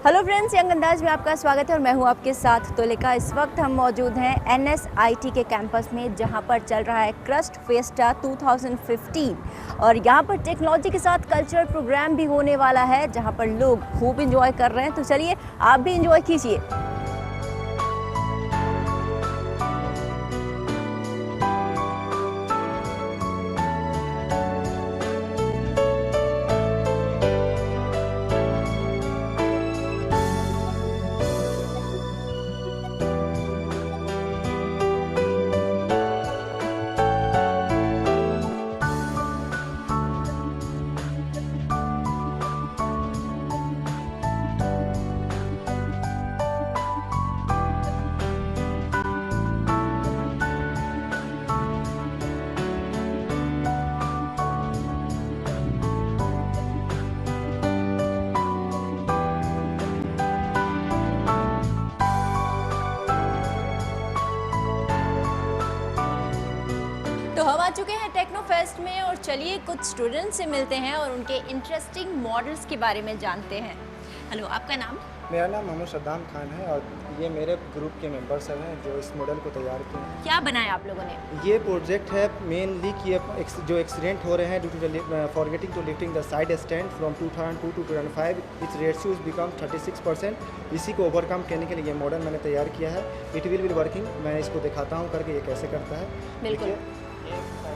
Hello friends, young अंदाज में आपका स्वागत है और मैं हूं आपके साथ तुलिका। इस वक्त हम मौजूद हैं NSIT के कैंपस में, जहां पर चल रहा है क्रस्ट फेस्टा 2015 और यहां पर टेक्नोलॉजी के साथ कल्चरल प्रोग्राम भी होने वाला है, जहां पर लोग खूब इंजॉय कर रहे हैं। तो चलिए आप भी इंजॉय कीजिए। तो हम आ चुके हैं टेक्नो फेस्ट में और चलिए कुछ स्टूडेंट्स से मिलते हैं और उनके इंटरेस्टिंग मॉडल्स के बारे में जानते हैं। हेलो, आपका नाम? मेरा नाम मोहम्मद सद्दाम खान है और ये मेरे ग्रुप के मेंबर्स हैं जो इस मॉडल को तैयार किए हैं। क्या बनाया आप लोगों ने? ये प्रोजेक्ट है मेनली कि जो एक्सीडेंट हो रहे हैं due to forgetting to lifting the side stand from 2002 to 2005 it's ratios become 36%। इसी को ओवरकम करने के लिए ये मॉडल मैंने तैयार किया है। It will be working. मैं इसको दिखाता हूँ करके ये कैसे करता है। बिल्कुल।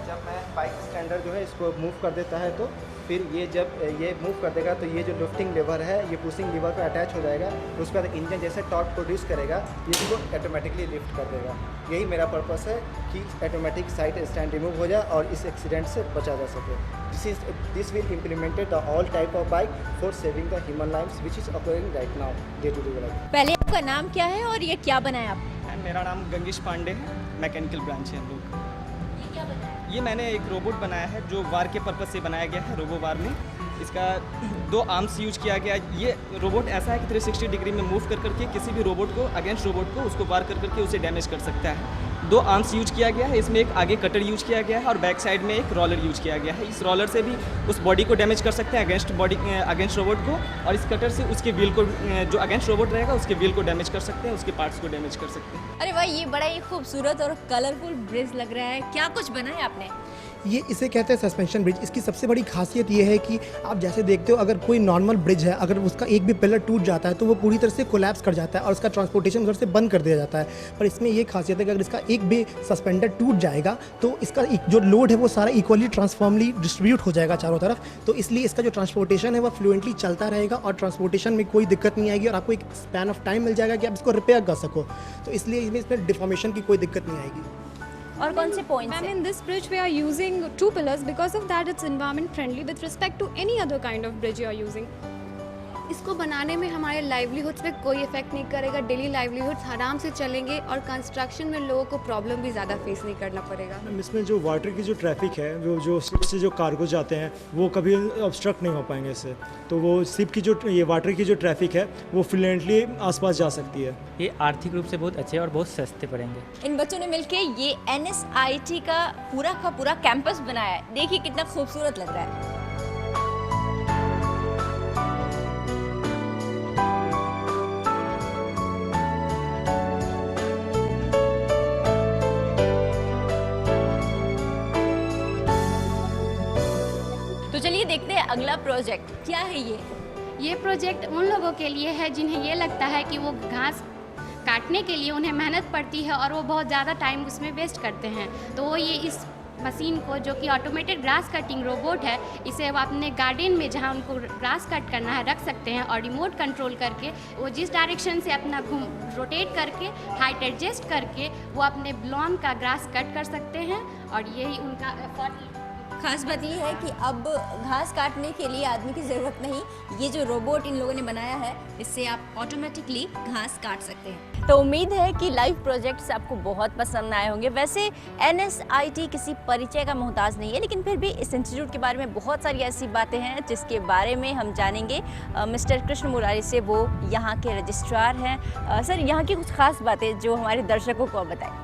जब मैं बाइक स्टैंडर जो है इसको मूव कर देता है तो फिर ये जब ये मूव कर देगा तो ये जो लिफ्टिंग लीवर है ये पुशिंग लीवर पर अटैच हो जाएगा। उसके बाद इंजन जैसे टॉर्क प्रोड्यूस करेगा ये इसको ऑटोमेटिकली लिफ्ट कर देगा। यही मेरा पर्पस है कि ऑटोमेटिक साइड स्टैंड रिमूव हो जाए और इस एक्सीडेंट से बचा जा सके। This will implemented the all type of bike for saving the human lifes which is occurring right now day to day life. पहले आपका नाम क्या है और ये क्या बनाया आप? मेरा नाम गंगेश पांडे है, मैकेनिकल ब्रांच है हम लोग। ये क्या बनाया? ये मैंने एक रोबोट बनाया है जो वार के पर्पज़ से बनाया गया है। रोबो वार में इसका 2 आर्म्स यूज किया गया। ये रोबोट ऐसा है कि 360 डिग्री में मूव कर करके किसी भी रोबोट को अगेंस्ट रोबोट को उसको वार कर करके उसे डैमेज कर सकता है। 2 आर्म्स यूज किया गया है। इसमें एक आगे कटर यूज किया गया है और बैक साइड में एक रोलर यूज किया गया है। इस रोलर से भी उस बॉडी को डैमेज कर सकते हैं अगेंस्ट रोबोट को, और इस कटर से उसके व्हील को, जो अगेंस्ट रोबोट रहेगा उसके व्हील को डैमेज कर सकते हैं, उसके पार्ट्स को डैमेज कर सकते हैं। अरे वाह, ये बड़ा ही खूबसूरत और कलरफुल ब्रिज लग रहा है। क्या कुछ बनाया आपने? ये इसे कहते हैं सस्पेंशन ब्रिज। इसकी सबसे बड़ी खासियत ये है कि आप जैसे देखते हो अगर कोई नॉर्मल ब्रिज है, अगर उसका एक भी पिलर टूट जाता है तो वो पूरी तरह से कोलैप्स कर जाता है और उसका ट्रांसपोर्टेशन उधर से बंद कर दिया जाता है। पर इसमें ये खासियत है कि अगर इसका एक भी सस्पेंडर टूट जाएगा तो इसका जो लोड है वो सारा इक्वली ट्रांसफॉर्मली डिस्ट्रीब्यूट हो जाएगा चारों तरफ। तो इसलिए इसका जो ट्रांसपोर्टेशन है वो फ्लुएंटली चलता रहेगा और ट्रांसपोर्टेशन में कोई दिक्कत नहीं आएगी और आपको एक स्पैन ऑफ टाइम मिल जाएगा कि आप इसको रिपेयर कर सको। तो इसलिए इसमें डिफॉर्मेशन की कोई दिक्कत नहीं आएगी। और कौन से पॉइंट्स Ma'am, हैं? in this bridge we are using 2 pillars. Because of that it's environment friendly with respect to any other kind of bridge you are using. इसको बनाने में हमारे लाइवलीहुड्स पे कोई इफेक्ट नहीं करेगा। डेली लाइवलीहुड्स आराम से चलेंगे और कंस्ट्रक्शन में लोगों को प्रॉब्लम भी ज़्यादा फेस नहीं करना पड़ेगा। इसमें जो वाटर की जो ट्रैफिक है, वो जो शिप से जो कार्गो जाते हैं वो कभी ऑब्स्ट्रक्ट नहीं हो पाएंगे इससे। तो वो शिप की जो ये वाटर की जो ट्रैफिक है वो फ्लुएंटली आसपास जा सकती है। ये आर्थिक रूप से बहुत अच्छे और बहुत सस्ते पड़ेंगे। इन बच्चों ने मिलके ये NSIT का पूरा कैंपस बनाया है। देखिए कितना खूबसूरत लग रहा है। तो चलिए देखते हैं अगला प्रोजेक्ट क्या है। ये प्रोजेक्ट उन लोगों के लिए है जिन्हें ये लगता है कि वो घास काटने के लिए उन्हें मेहनत पड़ती है और वो बहुत ज़्यादा टाइम उसमें वेस्ट करते हैं। तो वो ये इस मशीन को, जो कि ऑटोमेटेड ग्रास कटिंग रोबोट है, इसे वो अपने गार्डन में जहाँ उनको ग्रास कट करना है रख सकते हैं और रिमोट कंट्रोल करके वो जिस डायरेक्शन से अपना रोटेट करके हाइट एडजस्ट करके वो अपने लॉन का ग्रास कट कर सकते हैं। और यही उनका एफर्ट। खास बात ये है कि अब घास काटने के लिए आदमी की ज़रूरत नहीं। ये जो रोबोट इन लोगों ने बनाया है इससे आप ऑटोमेटिकली घास काट सकते हैं। तो उम्मीद है कि लाइव प्रोजेक्ट्स आपको बहुत पसंद आए होंगे। वैसे NSIT किसी परिचय का मोहताज नहीं है, लेकिन फिर भी इस इंस्टीट्यूट के बारे में बहुत सारी ऐसी बातें हैं जिसके बारे में हम जानेंगे मिस्टर कृष्ण मुरारी से। वो यहाँ के रजिस्ट्रार हैं। सर, यहाँ की कुछ खास बातें जो हमारे दर्शकों को आप बताएं।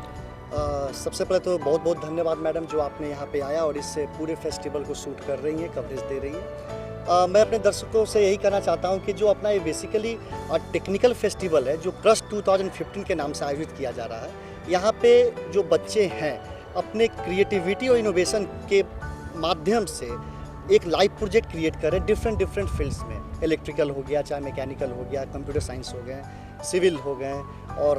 सबसे पहले तो बहुत बहुत धन्यवाद मैडम, जो आपने यहाँ पे आया और इससे पूरे फेस्टिवल को शूट कर रही हैं, कवरेज दे रही हैं। मैं अपने दर्शकों से यही कहना चाहता हूं कि जो अपना ये बेसिकली टेक्निकल फेस्टिवल है जो क्रश 2015 के नाम से आयोजित किया जा रहा है, यहाँ पे जो बच्चे हैं अपने क्रिएटिविटी और इनोवेशन के माध्यम से एक लाइव प्रोजेक्ट क्रिएट करें डिफरेंट फील्ड्स में। इलेक्ट्रिकल हो गया, चाहे मैकेनिकल हो गया, कंप्यूटर साइंस हो गए, सिविल हो गए, और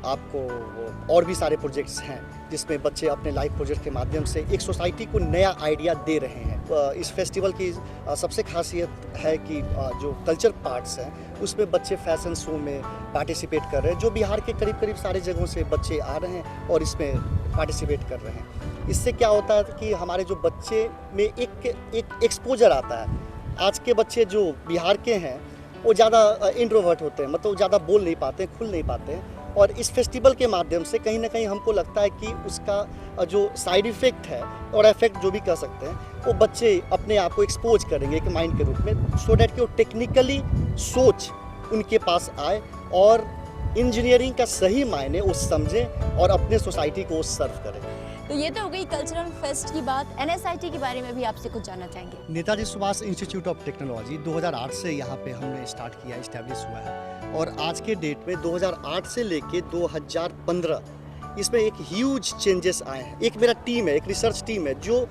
आपको और भी सारे प्रोजेक्ट्स हैं जिसमें बच्चे अपने लाइव प्रोजेक्ट के माध्यम से एक सोसाइटी को नया आइडिया दे रहे हैं। इस फेस्टिवल की सबसे खासियत है कि जो कल्चर पार्ट्स हैं उसमें बच्चे फैशन शो में पार्टिसिपेट कर रहे हैं, जो बिहार के करीब सारे जगहों से बच्चे आ रहे हैं और इसमें पार्टिसिपेट कर रहे हैं। इससे क्या होता है कि हमारे जो बच्चे में एक एक्सपोजर आता है। आज के बच्चे जो बिहार के हैं वो ज़्यादा इंट्रोवर्ट होते हैं, मतलब ज़्यादा बोल नहीं पाते, खुल नहीं पाते हैं, और इस फेस्टिवल के माध्यम से कहीं ना कहीं हमको लगता है कि उसका जो साइड इफ़ेक्ट है और इफेक्ट जो भी कह सकते हैं, वो बच्चे अपने आप को एक्सपोज करेंगे एक माइंड के रूप में, सो डैट कि वो टेक्निकली सोच उनके पास आए और इंजीनियरिंग का सही मायने वो समझें और अपने सोसाइटी को सर्व करें। तो ये तो हो गई कल्चरल फेस्ट की बात। NSIT के बारे में भी आपसे कुछ जानना चाहेंगे। Netaji Subhash institute of technology 2008 से यहाँ पे हमने स्टार्ट किया, इस्टेब्लिश हुआ है, और आज के डेट में 2008 से लेके 2015 इसमें एक ह्यूज चेंजेस आए हैं। एक मेरा टीम है, एक रिसर्च टीम है जो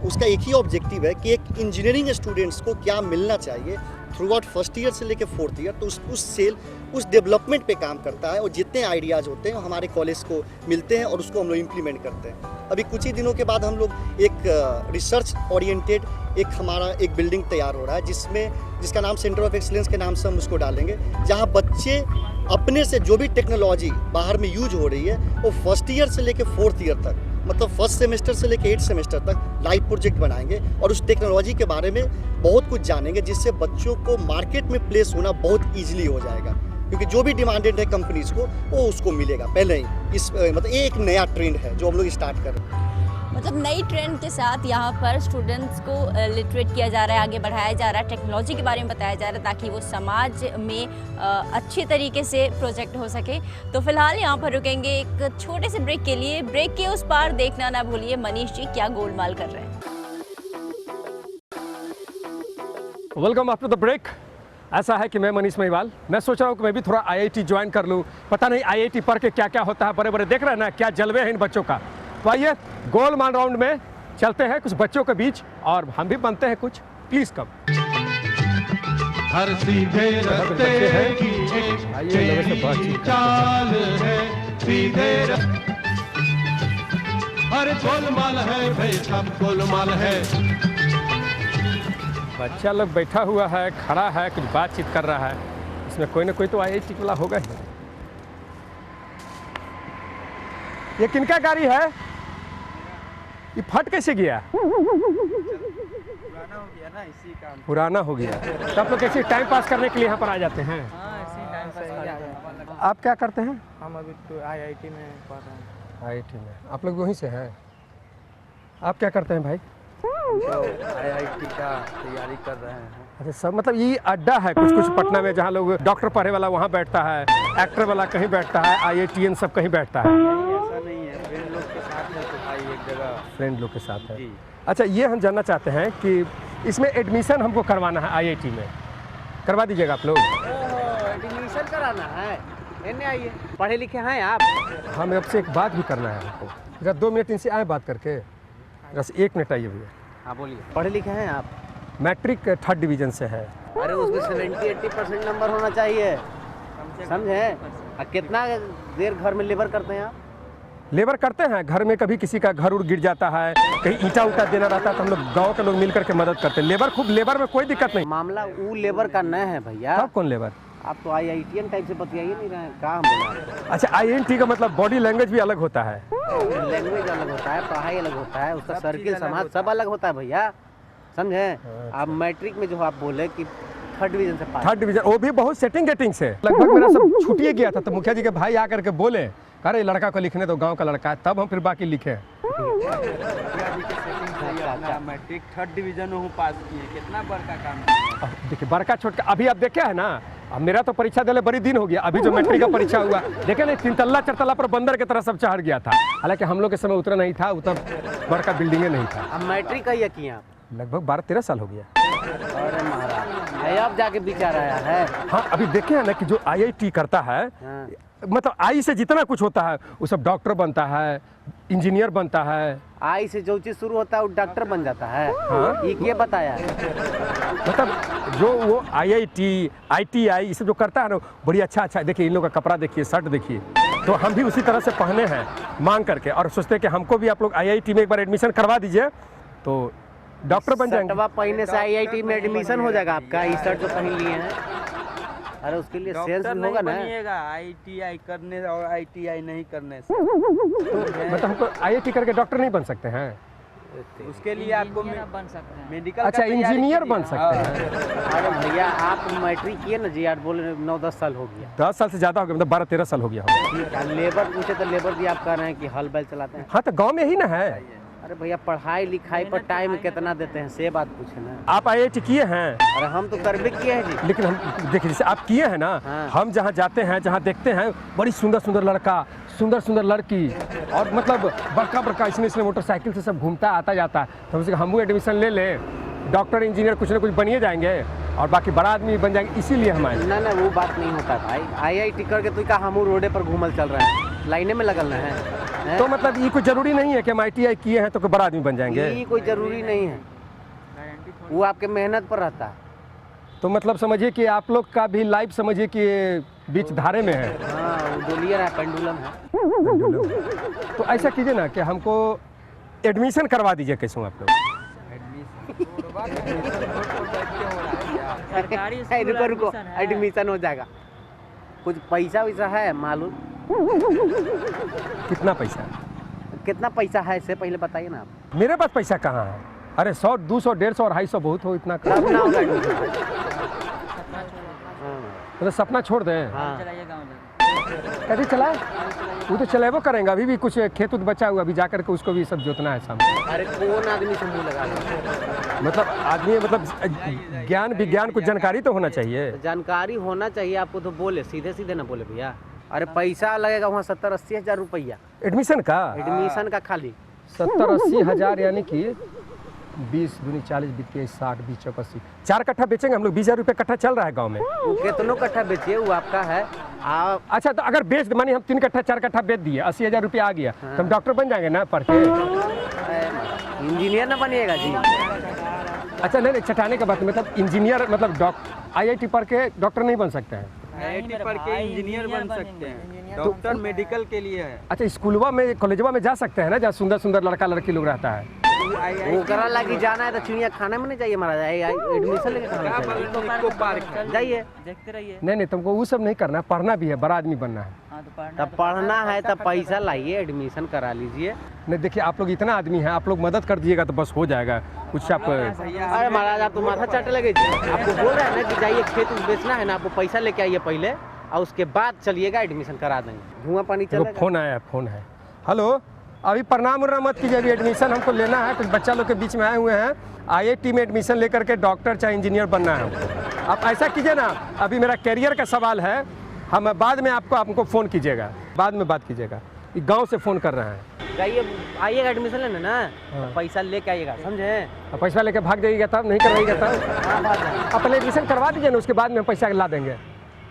उसका एक ही ऑब्जेक्टिव है कि एक इंजीनियरिंग स्टूडेंट्स को क्या मिलना चाहिए थ्रू आउट फर्स्ट ईयर से लेके फोर्थ ईयर, तो उस डेवलपमेंट पे काम करता है, और जितने आइडियाज़ होते हैं हमारे कॉलेज को मिलते हैं और उसको हम लोग इम्प्लीमेंट करते हैं। अभी कुछ ही दिनों के बाद हम लोग एक रिसर्च ओरिएंटेड हमारा एक बिल्डिंग तैयार हो रहा है जिसका नाम सेंटर ऑफ एक्सीलेंस के नाम से हम उसको डालेंगे, जहाँ बच्चे अपने से जो भी टेक्नोलॉजी बाहर में यूज हो रही है वो फर्स्ट ईयर से लेके फोर्थ ईयर तक, मतलब फर्स्ट सेमेस्टर से लेके 8th सेमेस्टर तक लाइव प्रोजेक्ट बनाएंगे और उस टेक्नोलॉजी के बारे में बहुत कुछ जानेंगे, जिससे बच्चों को मार्केट में प्लेस होना बहुत ईजिली हो जाएगा, क्योंकि जो भी डिमांडेड है कंपनीज को वो उसको मिलेगा पहले ही। मतलब ये एक नया ट्रेंड है जो हम लोग स्टार्ट कर रहे हैं। मतलब नई ट्रेंड के साथ यहाँ पर स्टूडेंट्स को लिटरेट किया जा रहा है, आगे बढ़ाया जा रहा है, टेक्नोलॉजी के बारे में बताया जा रहा है ताकि वो समाज में अच्छे तरीके से प्रोजेक्ट हो सके। तो फिलहाल यहाँ पर रुकेंगे एक छोटे से ब्रेक के लिए। ब्रेक के उस पार देखना ना भूलिए मनीष जी क्या गोलमाल कर रहे हैं। Welcome after the break. ऐसा है कि मैं मनीष महिवाल, मैं सोच रहा हूँ कि मैं भी थोड़ा IIT ज्वाइन कर लूँ। पता नहीं IIT पढ़ के क्या क्या होता है, बड़े बड़े देख रहे हैं ना क्या जलवे हैं इन बच्चों का। तो आइए गोलमाल राउंड में चलते हैं कुछ बच्चों के बीच और हम भी बनते हैं कुछ। Please come. हर सीधे रास्ते की चाल है, सीधे हर गोलमाल है भाई, सब गोलमाल है। बच्चा लोग बैठा हुआ है, खड़ा है, कुछ बातचीत कर रहा है, इसमें कोई ना कोई तो IIT वाला होगा ही। ये किनका गाड़ी है? ये फट कैसे गया? पुराना हो गया ना, इसी काम। पुराना हो गया तो आप लोग कैसे टाइम पास करने के लिए यहाँ पर आ जाते हैं? आप क्या करते हैं? हम अभी तो IIT में पढ़ रहे हैं। IIT में। आप लोग वहीं से हैं? आप क्या करते हैं भाई? IIT का तैयारी कर रहे हैं। अच्छा सब, मतलब ये अड्डा है कुछ पटना में जहाँ लोग डॉक्टर पढ़े वाला वहाँ बैठता है, एक्टर वाला कहीं बैठता है, IITian सब कहीं बैठता है। ऐसा नहीं है, फ्रेंड लोग के साथ है तो भाई एक जगह फ्रेंड लोग के साथ है। अच्छा ये हम जानना चाहते हैं कि इसमें एडमिशन हमको करवाना है IIT में, करवा दीजिएगा आप लोग? एडमिशन कराना है, लेने आइए। पढ़े लिखे हैं आप? हमें आपसे एक बात भी करना है हमको। जरा 2 मिनट इनसे आए बात करके, बस 1 मिनट आइए भैया। हाँ बोलिए। पढ़े लिखे हैं आप? मैट्रिक 3rd डिवीजन से है। अरे उसमें 70-80% नंबर होना चाहिए, समझे? कितना देर घर में लेबर करते हैं आप? लेबर करते हैं घर में, कभी किसी का घर उड़ गिर जाता है, कहीं ईंटा उटा देना रहता है तो हम लोग गांव के लोग मिल करके मदद करते हैं। लेबर में कोई दिक्कत नहीं। मामला वो लेबर का नहीं है भैया। आप कौन लेबर? आप तो IITian टाइप से बतियाइए नहीं रहे हैं, कहाँ हम? अच्छा IIT का मतलब बॉडी लैंग्वेज भी अलग होता है? लैंग्वेज अलग होता है, पढ़ाई अलग होता है, उसका सर्किल समाज सब अलग होता है भैया, समझे? आप मैट्रिक में जो आप बोले कि 3rd डिवीजन से पास। 3rd डिवीजन, वो भी बहुत सेटिंग गेटिंग से। लगभग मेरा सब छूटिए गया था तो मुखिया जी के भाई आकर के बोले, अरे लड़का को लिखने तो गांव का लड़का है, तब हम फिर बाकी लिखे। मैट्रिक 3rd डिवीजन में पास किए, कितना बड़का काम। देखिए बड़का छोटका अभी आप देखे है ना, अब मेरा तो परीक्षा देने बड़ी दिन हो गया, अभी जो मैट्रिक का परीक्षा हुआ देखे ना, 3 तल्ला 4 तल्ला पर बंदर की तरह सब चढ़ गया था। हालांकि हम लोग के समय उतना नहीं था, उतना बड़का बिल्डिंगे नहीं था। अब मैट्रिक का किया लगभग 12-13 साल हो गया। अरे महाराज अब जाके विचार आया है। हाँ अभी देखे हैं ना कि जो IIT करता है, मतलब आई से जितना कुछ होता है वो सब डॉक्टर बनता है, इंजीनियर बनता है। आई से जो चीज शुरू होता है वो डॉक्टर बन जाता है। हाँ? ये बताया है? मतलब जो वो IIT ITI ये सब जो करता है ना बड़ी अच्छा देखिए इन लोगों का कपड़ा देखिए, शर्ट देखिए, तो हम भी उसी तरह से पहने हैं मांग करके और सोचते हैं कि हमको भी आप लोग IIT में एक बार एडमिशन करवा दीजिए तो डॉक्टर बन जाएंगे। शर्टवा पहनने से IIT में एडमिशन हो जाएगा आपका? ये शर्ट जो पहन लिए हैं, अरे उसके लिए सेंस भी होगा ना। ITI करने और ITI नहीं करने से मतलब हमको IIT करके डॉक्टर नहीं बन सकते हैं? उसके लिए आपको बन सकते हैं मेडिकल। अच्छा इंजीनियर बन सकते हैं। अरे भैया आप मैट्रिक किए ना जी, यार बोले 9-10 साल हो गया। 10 साल से ज़्यादा हो गया, मतलब 12-13 साल हो गया होगा। लेबर पूछे तो लेबर भी आप कह रहे हैं कि हल बैल चलाते हैं। हाँ तो गांव में ही ना है। अरे भैया पढ़ाई लिखाई पर टाइम कितना देते हैं से बात पूछे ना। आप IIT किए हैं? अरे हम तो करबे किए हैं जी। लेकिन हम देखिए जैसे आप किए हैं ना, हम जहाँ जाते हैं जहाँ देखते हैं बड़ी सुंदर लड़का, सुंदर लड़की और मतलब बड़का इसने मोटरसाइकिल से सब घूमता आता जाता है, तो हमसे हम एडमिशन ले लें, डॉक्टर इंजीनियर कुछ ना कुछ बनिए जाएंगे और बाकी बड़ा आदमी बन जाएंगे, इसीलिए हम आए। ना वो बात नहीं होता भाई। IIT करके तो का हम रोडे पर घूमल चल रहे हैं, लाइने में लगल रहे हैं। तो मतलब ये कोई जरूरी नहीं है कि हम ITI किए हैं तो कोई बड़ा आदमी बन जाएंगे। ये कोई जरूरी नहीं है, वो आपके मेहनत पर रहता है। तो मतलब समझिए कि आप लोग का भी लाइफ समझिए कि बीच धारे में है। हाँ वो डोलियर है, पेंडुलम है। तो ऐसा कीजिए ना कि हमको एडमिशन करवा दीजिए कैसे आप लोग। रुको एडमिशन हो जाएगा। कुछ पैसा वैसा है मालूम? कितना पैसा? कितना पैसा है से पहले बताइए ना आप। मेरे पास पैसा कहाँ है? अरे 100, 200, 150 और 250 बहुत हो इतना मतलब सपना छोड़ दें। कभी चलाए वो तो चलेबो करेंगे, अभी भी कुछ खेत उत बचा हुआ, अभी जाकर के उसको भी सब जोतना है सामने। अरे कौन आदमी से मुँह लगा? मतलब आदमी मतलब ज्ञान विज्ञान कुछ जानकारी तो होना चाहिए। जानकारी होना चाहिए आपको, तो बोले सीधे ना बोले भैया। अरे पैसा लगेगा वहाँ 70-80 हज़ार रुपया एडमिशन का। एडमिशन का खाली 70-80 हज़ार यानी कि 20 दूनी 40 बीते 60 20 चौक 80 4 कट्ठा बेचेंगे हम लोग। 20,000 रुपये कट्ठा चल रहा है गांव में। वो कितनों कट्ठा बेचिए वो आपका है। आप अच्छा तो अगर बेच मानी हम 3 कट्ठा 4 कट्ठा बेच दिए 80,000 रुपया आ गया तो हम डॉक्टर बन जाएंगे ना पढ़ के? इंजीनियर ना बनिएगा जी। अच्छा नहीं चटाने का बात मतलब इंजीनियर मतलब IIT पढ़ के डॉक्टर नहीं बन सकते हैं? IIT पढ़ के इंजीनियर बन सकते हैं, डॉक्टर मेडिकल के लिए है। अच्छा स्कूलवा में कॉलेजवा में जा सकते हैं ना जहाँ सुंदर लड़का लड़की लोग रहता है? वो करा लगी जाना है तो चिड़िया खाने में नहीं चाहिए महाराज, एडमिशन लेके जाइए देखते रहिए। नहीं तुमको वो सब नहीं करना, पढ़ना भी है, बड़ा आदमी बनना है। तब पढ़ना है तब पैसा लाइए, एडमिशन करा लीजिए। नहीं देखिए आप लोग इतना आदमी हैं, आप लोग मदद कर दीजिएगा तो बस हो जाएगा कुछ। आप अरे महाराज आप तो माथा चाटे लगे, आपको बोल रहे हैं ना कि जाइए खेत बेचना है ना, आपको पैसा लेके आइए पहले और उसके बाद चलिएगा, एडमिशन करा देंगे। धुआं पानी चलेगा। फोन आया, फोन है। हेलो अभी प्रणाम मत कीजिए, अभी एडमिशन हमको लेना है, कुछ बच्चा लोग के बीच में आए हुए हैं, IIT में एडमिशन लेकर के डॉक्टर चाहे इंजीनियर बनना है हमको। आप ऐसा कीजिए ना, अभी मेरा कैरियर का सवाल है, हम बाद में हमको फ़ोन कीजिएगा, बाद में बात कीजिएगा। गांव से फ़ोन कर रहे हैं। जाइए आइएगा एडमिशन लेने ना, पैसा लेके आइएगा, समझे? पैसा लेके भाग जाइएगा तब नहीं करवाइएगा तब? आप पहले एडमिशन करवा दीजिए ना, उसके बाद में हम पैसा ला देंगे।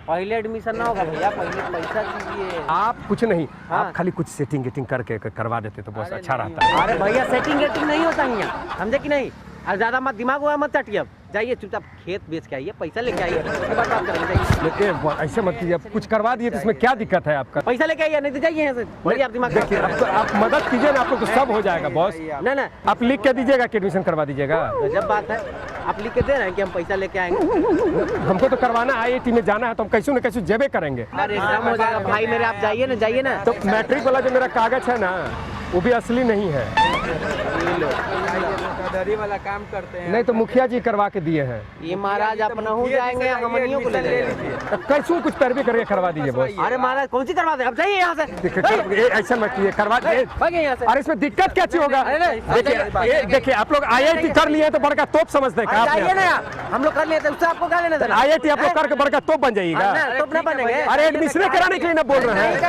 पहले एडमिशन ना होगा भैया, पहले पैसा दीजिए। आप कुछ नहीं, आप खाली कुछ सेटिंग करके करवा देते तो बहुत अच्छा रहता है। अरे भैया सेटिंग नहीं होता है यहाँ, समझे कि नहीं? और ज़्यादा मत दिमाग हुआ मत चाटिए, अब जाइए चुपचाप खेत बेच के आइए, पैसा लेके आइए, उसके बाद बात करेंगे। लेकिन ऐसे मत कीजिए, कुछ करवा दिए तो इसमें क्या दिक्कत है आपका? पैसा लेके आइए, नहीं तो जाइए यहाँ से। भैया आप दिमाग देखिए आप मदद कीजिए ना, आप लोग तो सब हो जाएगा बॉस। ना आप लिख के दीजिएगा कि एडमिशन करवा दीजिएगा। जब बात है आप लिख के दे रहे हैं कि हम पैसा लेके आएंगे। हमको तो करवाना IIT में जाना है तो हम कैसे न कैसे जेबे करेंगे। अरे काम हो जाएगा भाई मेरे, आप जाइए ना। तो मैट्रिक वाला जो मेरा कागज है ना वो भी असली नहीं है, धोखाधड़ी वाला काम करते हैं। नहीं तो मुखिया जी करवा के दिए हैं। ये महाराज अपना हो जाएंगे, हमनियों को ले लीजिए। कैसे कुछ पैरवी करके करवा दीजिए बॉस। अरे महाराज कौन सी करवा दे, अब जाइए यहाँ से। ऐसा मत कीजिए, करवा दीजिए। अरे इसमें दिक्कत क्या चीज होगा? देखिए आप लोग IIT कर लिए तो बड़का तोप समझते हैं। हम लोग कर लिए थे, उससे आपको क्या लेना देना? IIT आप लोग करके बड़का तोप बन जाइएगा। तोप ना बनेंगे। अरे एडमिशन कराने के लिए ना बोल रहे हैं,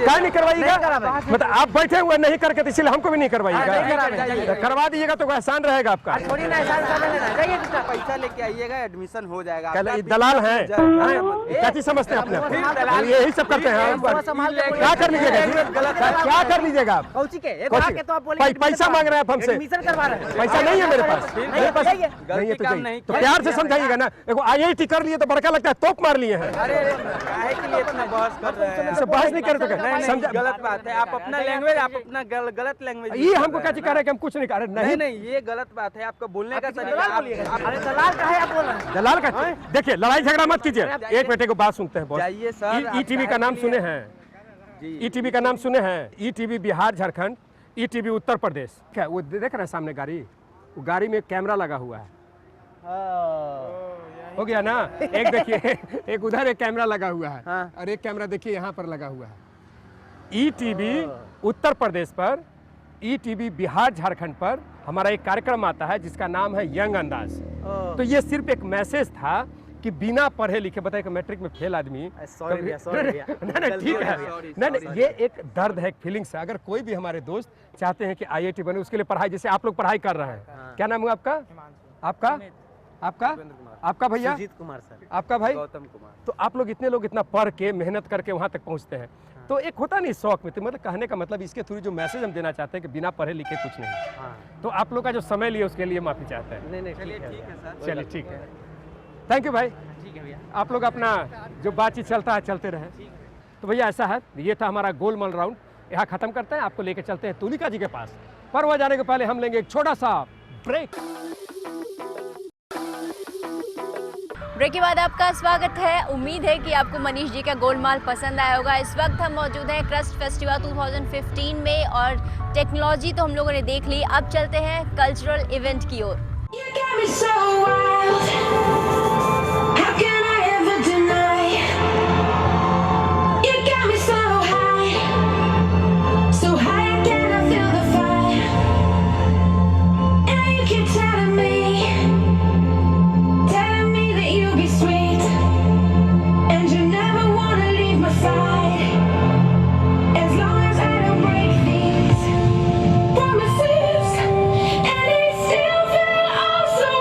क्या नहीं करवाइएगा? मतलब आप बैठे हुए नहीं करके, इसलिए हमको भी नहीं करवाइएगा। करवा दीजिएगा जाएगा तो एहसान रहेगा आपका। थोड़ी ना एहसान कर लेना, जाइए चुपचाप। पैसा लेके आइएगा, एडमिशन हो जाएगा। ये दलाल हैं, क्या चीज समझते हैं अपने आप? यही सब करते हैं। क्या कर लीजिएगा? क्या कर लीजिएगा आप? पैसा मांग रहे हैं आप हमसे? पैसा नहीं है मेरे पास, मेरे पास नहीं है तो प्यार से समझाइएगा ना। देखो IIT कर लिए तो बड़का लगता है, तोप मार लिए हैं। अरे काहे के लिए इतना बहस कर रहे हैं? बहस नहीं कर रहे, समझा? गलत बात है। आप अपना लैंग्वेज, आप अपना गलत लैंग्वेज। ये हमको क्या कह रहे हैं कि हम कुछ नहीं कर रहे? नहीं, ये गलत बात है। आपका बोलने का तरीका। अरे दलाल का है, आप बोल रहे हैं दलाल का। देखिए लड़ाई झगड़ा मत कीजिए, एक बेटे को बात सुनते हैं। जाइए सर। ETV का नाम सुने हैं? ETV का नाम सुने हैं? ETV Bihar Jharkhand, ETV Uttar Pradesh. क्या वो देख रहे हैं सामने गाड़ी? वो गाड़ी में कैमरा लगा हुआ है। हो गया ना? एक देखिए, एक उधर एक कैमरा लगा हुआ है और एक कैमरा देखिए यहाँ पर लगा हुआ है। ETV उत्तर प्रदेश पर, ETV बिहार झारखंड पर हमारा एक कार्यक्रम आता है जिसका नाम है यंग अंदाज। तो ये सिर्फ एक मैसेज था कि बिना पढ़े लिखे, बताइए मैट्रिक में फेल आदमी। नहीं ठीक है, नहीं ये एक दर्द है, एक फीलिंग्स है। अगर कोई भी हमारे दोस्त चाहते हैं कि IIT बने, उसके लिए पढ़ाई, जैसे आप लोग पढ़ाई कर रहे हैं। क्या नाम है आपका? आपका भैया? सुजीत कुमार सर। आपका भाई? गौतम कुमार। तो आप लोग इतने लोग इतना पढ़ के मेहनत करके वहाँ तक पहुँचते हैं, तो एक होता नहीं शौक में, तो मतलब कहने का मतलब इसके थ्रू जो मैसेज हम देना चाहते हैं कि बिना पढ़े लिखे कुछ नहीं। तो आप लोग का जो समय लिए उसके लिए माफी चाहते हैं। नहीं चलिए ठीक है सर। चलिए ठीक है, थैंक यू भाई। ठीक है भैया, आप लोग अपना जो बातचीत चलता है चलते रहे। तो भैया ऐसा है, ये था हमारा गोलमाल राउंड, यहाँ खत्म करते हैं। आपको लेके चलते हैं तुलिका जी के पास, पर वह जाने के पहले हम लेंगे एक छोटा सा ब्रेक। ब्रेक के बाद आपका स्वागत है। उम्मीद है कि आपको मनीष जी का गोलमाल पसंद आया होगा। इस वक्त हम मौजूद हैं क्रस्ट फेस्टिवल 2015 में और टेक्नोलॉजी तो हम लोगों ने देख ली। अब चलते हैं कल्चरल इवेंट की ओर। Promises, and it still feels so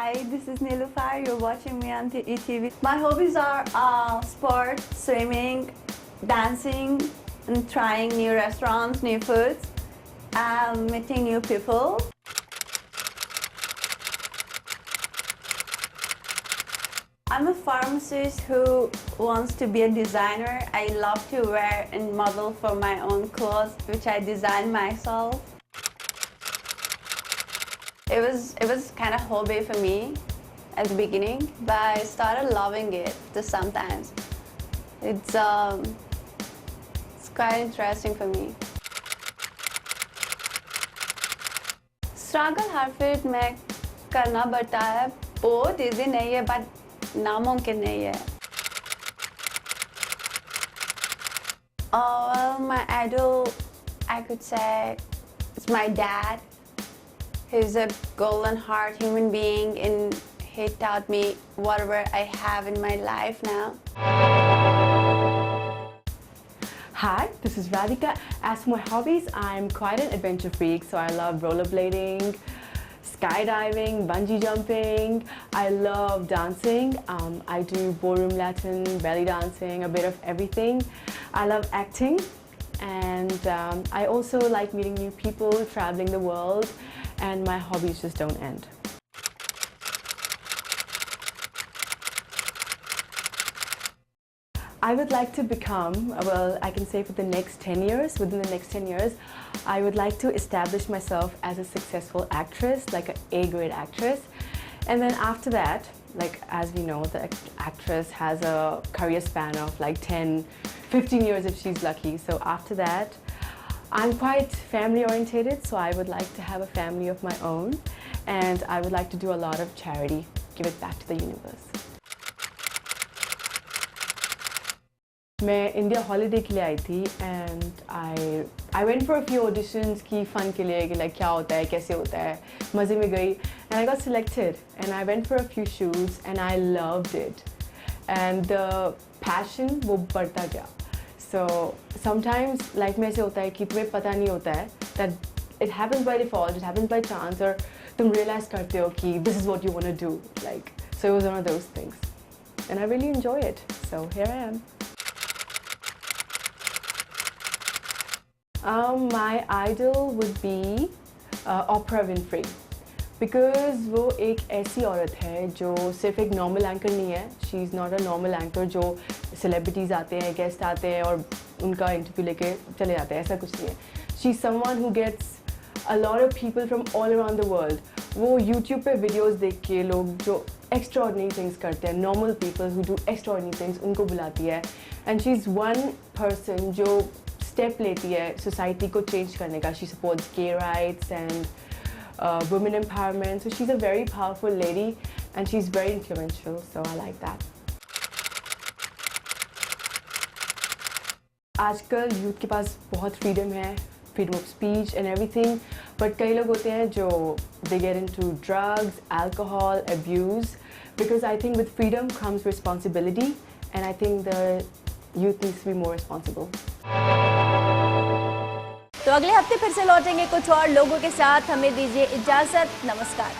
Hi, this is Nilufar. You're watching me on ETV. My hobbies are sport, swimming, dancing, and trying new restaurants, new foods, meeting new people. I'm a pharmacist who wants to be a designer. I love to wear and model for my own clothes, which I design myself. It was kind of hobby for me at the beginning, but I started loving it just sometimes. It's quite interesting for me. Struggle her field में करना पड़ता है, बहुत easy नहीं है, but नामुमकिन नहीं है. Well, my idol, I could say, it's my dad. He's a golden heart human being, and he taught me whatever I have in my life now. Hi, this is Radhika. As for my hobbies, I'm quite an adventure freak, so I love rollerblading, skydiving, bungee jumping. I love dancing. I do ballroom Latin, belly dancing, a bit of everything. I love acting, and I also like meeting new people, traveling the world, and my hobbies just don't end. I would like to become, well, I can say for the next 10 years, within the next 10 years, I would like to establish myself as a successful actress, like an A-grade actress. And then after that, like as we know, the actress has a career span of like 10, 15 years if she's lucky. So after that, I'm quite family orientated, so I would like to have a family of my own, and I would like to do a lot of charity, give it back to the universe. मैं India holiday के लिए आई थी and I went for a few auditions की फ़न के लिए कि like क्या होता है, कैसे होता है, मज़े में गई and I got selected and I went for a few shoots and I loved it and the passion वो बढ़ता गया. सो समटाइम्स लाइफ में ऐसे होता है कि तुम्हें पता नहीं होता है that it happens by default, it happens by chance, और तुम रियलाइज़ करते हो कि this is what you want to do, like so it was one of those things and I really enjoy it. So here I am. My idol would be Oprah Winfrey, because वो एक ऐसी औरत है जो सिर्फ एक normal anchor नहीं है. She is not a normal anchor जो सेलिब्रिटीज़ आते हैं, गेस्ट आते हैं और उनका इंटरव्यू लेके चले जाते हैं, ऐसा कुछ नहीं है. She is someone who gets a lot of people from all around the world. वो यूट्यूब पे वीडियोज़ देख के लोग जो एक्स्ट्राऑर्डिनरी थिंग्स करते हैं, normal people who do extraordinary things, उनको बुलाती है. And she is one person जो स्टेप लेती है सोसाइटी को चेंज करने का. She supports gay rights and women empowerment. So she is a very powerful lady and she is very influential. So I like that. आजकल youth के पास बहुत फ्रीडम है, freedom of speech and everything, but कई लोग होते हैं जो they get into drugs, alcohol, abuse. Because I think with freedom comes responsibility, and I think the youth needs to be more responsible. तो अगले हफ्ते फिर से लौटेंगे कुछ और लोगों के साथ. हमें दीजिए इजाज़त. नमस्कार.